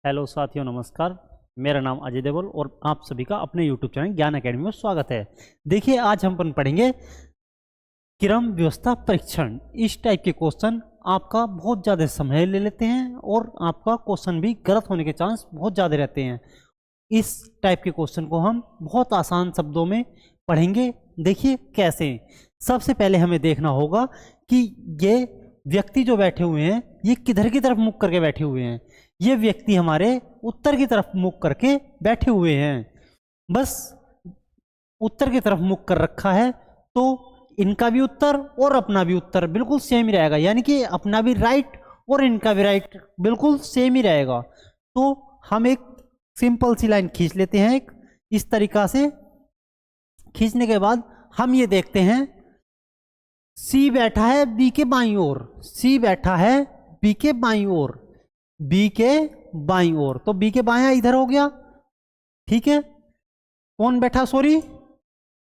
Hello साथियों, नमस्कार। मेरा नाम अजय देवल और आप सभी का अपने यूट्यूब चैनल ज्ञान एकेडमी में स्वागत है। देखिए, आज हम पढ़ेंगे क्रम व्यवस्था परीक्षण। इस टाइप के क्वेश्चन आपका बहुत ज़्यादा समय ले लेते हैं और आपका क्वेश्चन भी गलत होने के चांस बहुत ज़्यादा रहते हैं। इस टाइप के क्वेश्चन को हम बहुत आसान शब्दों में पढ़ेंगे। देखिए कैसे। सबसे पहले हमें देखना होगा कि ये व्यक्ति जो बैठे हुए हैं ये किधर की तरफ मुख करके बैठे हुए हैं। ये व्यक्ति हमारे उत्तर की तरफ मुख करके बैठे हुए हैं। बस उत्तर की तरफ मुख कर रखा है तो इनका भी उत्तर और अपना भी उत्तर बिल्कुल सेम ही रहेगा, यानी कि अपना भी राइट और इनका भी राइट बिल्कुल सेम ही रहेगा। तो हम एक सिंपल सी लाइन खींच लेते हैं एक इस तरीका से। खींचने के बाद हम ये देखते हैं सी बैठा है बी के बाईं ओर, सी बैठा है बी के बाईं ओर, बी के बाईं ओर, तो बी के बायां इधर हो गया, ठीक है। कौन बैठा, सॉरी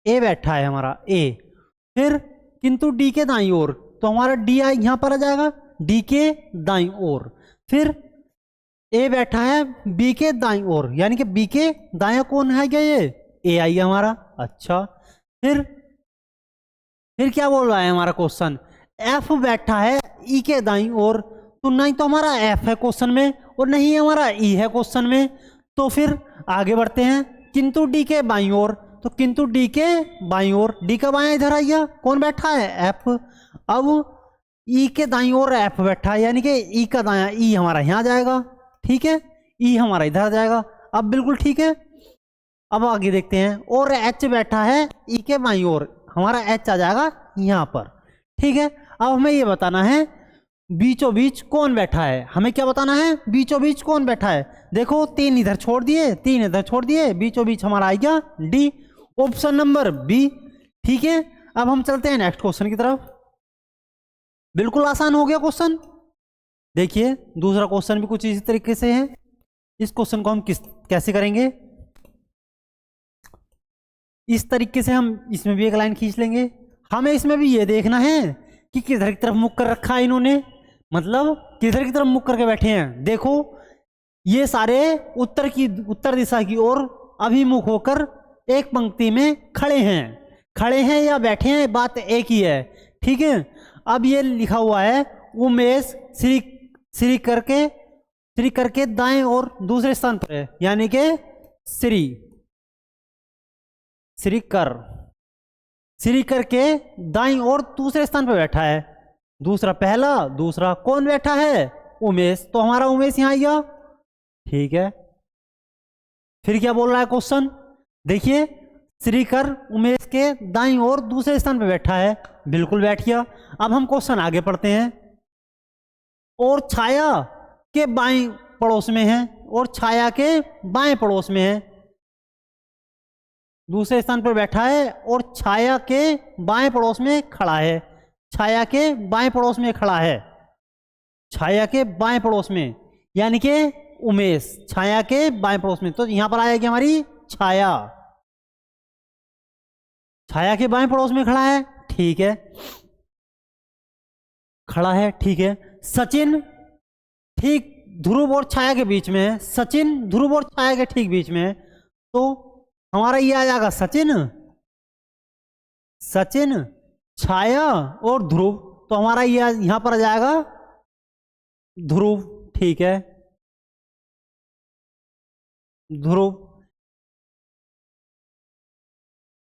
ए बैठा है हमारा ए। फिर किंतु डी के दाईं ओर, तो हमारा डी यहां पर आ जाएगा, डी के दाईं ओर। फिर ए बैठा है बी के दाईं ओर, यानी कि बी के दायां कौन है क्या, ये ए आई हमारा। अच्छा, फिर क्या बोल रहा है हमारा क्वेश्चन, एफ बैठा है ई के दाईं ओर, तो नहीं तो हमारा एफ है क्वेश्चन में और नहीं हमारा ई है क्वेश्चन में। तो फिर आगे बढ़ते हैं, किंतु डी के बाईं ओर, तो किंतु डी के बाईं ओर, डी का बायां इधर आइया, कौन बैठा है एफ। अब ई के दाईं ओर एफ बैठा है, यानी कि ई का दायां, ई हमारा यहाँ जाएगा, ठीक है, ई हमारा इधर आ जाएगा। अब बिल्कुल ठीक है। अब आगे देखते हैं, और एच बैठा है ई के बाईं ओर, हमारा एच आ जाएगा यहाँ पर, ठीक है। अब हमें ये बताना है बीचों बीच कौन बैठा है, हमें क्या बताना है, बीचों बीच कौन बैठा है। देखो तीन इधर छोड़ दिए, तीन इधर छोड़ दिए, बीचों बीच हमारा आ गया डी, ऑप्शन नंबर बी, ठीक है। अब हम चलते हैं नेक्स्ट क्वेश्चन की तरफ। बिल्कुल आसान हो गया क्वेश्चन। देखिए दूसरा क्वेश्चन भी कुछ इसी तरीके से है। इस क्वेश्चन को हम कैसे करेंगे, इस तरीके से हम इसमें भी एक लाइन खींच लेंगे। हमें इसमें भी ये देखना है कि किधर की तरफ मुख कर रखा है इन्होंने, मतलब किधर की तरफ मुख करके बैठे हैं। देखो ये सारे उत्तर दिशा की ओर अभिमुख होकर एक पंक्ति में खड़े हैं या बैठे हैं, बात एक ही है, ठीक है। अब ये लिखा हुआ है उमेश श्री करके दाएं और दूसरे स्थान पर है, यानी कि श्री करके दाईं और दूसरे स्थान पर बैठा है। दूसरा पहला, दूसरा कौन बैठा है, उमेश, तो हमारा उमेश यहां आएगा, ठीक है। फिर क्या बोल रहा है क्वेश्चन, देखिए श्रीकर उमेश के दाईं और दूसरे स्थान पर बैठा है, बिल्कुल बैठ गया। अब हम क्वेश्चन आगे पढ़ते हैं। और छाया के बाईं पड़ोस में है, और छाया के बाएं पड़ोस में है, दूसरे स्थान पर बैठा है और छाया के बाएं पड़ोस में खड़ा है, छाया के बाएं पड़ोस में खड़ा है, छाया के बाएं पड़ोस में, यानी कि उमेश छाया के बाएं पड़ोस में। तो यहां पर आएगी हमारी छाया के बाएं पड़ोस में खड़ा है, ठीक है, खड़ा है, ठीक है। सचिन ठीक ध्रुव और छाया के बीच में है, सचिन ध्रुव और छाया के ठीक बीच में है, तो हमारा ये आ जाएगा सचिन छाया और ध्रुव, तो हमारा ये यहां पर आ जाएगा ध्रुव, ठीक है,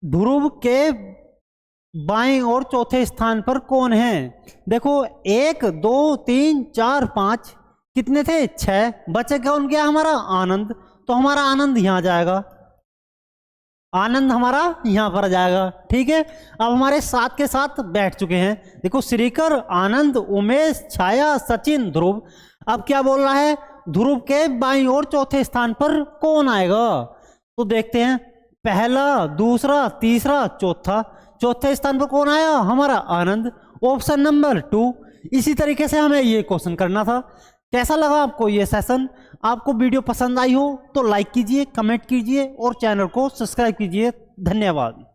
ध्रुव के बाएं और चौथे स्थान पर कौन है। देखो 1 2 3 4 5 कितने थे, 6 बचे, कौन गया हमारा आनंद, तो हमारा आनंद यहां आ जाएगा, आनंद हमारा यहां पर आ जाएगा, ठीक है। अब हमारे साथ के साथ बैठ चुके हैं, देखो श्रीकर, आनंद, उमेश, छाया, सचिन, ध्रुव। अब क्या बोल रहा है, ध्रुव के बाईं और चौथे स्थान पर कौन आएगा, तो देखते हैं पहला, दूसरा, तीसरा, चौथे स्थान पर कौन आया, हमारा आनंद, ऑप्शन नंबर 2। इसी तरीके से हमें ये क्वेश्चन करना था। कैसा लगा आपको ये सेशन, आपको वीडियो पसंद आई हो तो लाइक कीजिए, कमेंट कीजिए और चैनल को सब्सक्राइब कीजिए। धन्यवाद।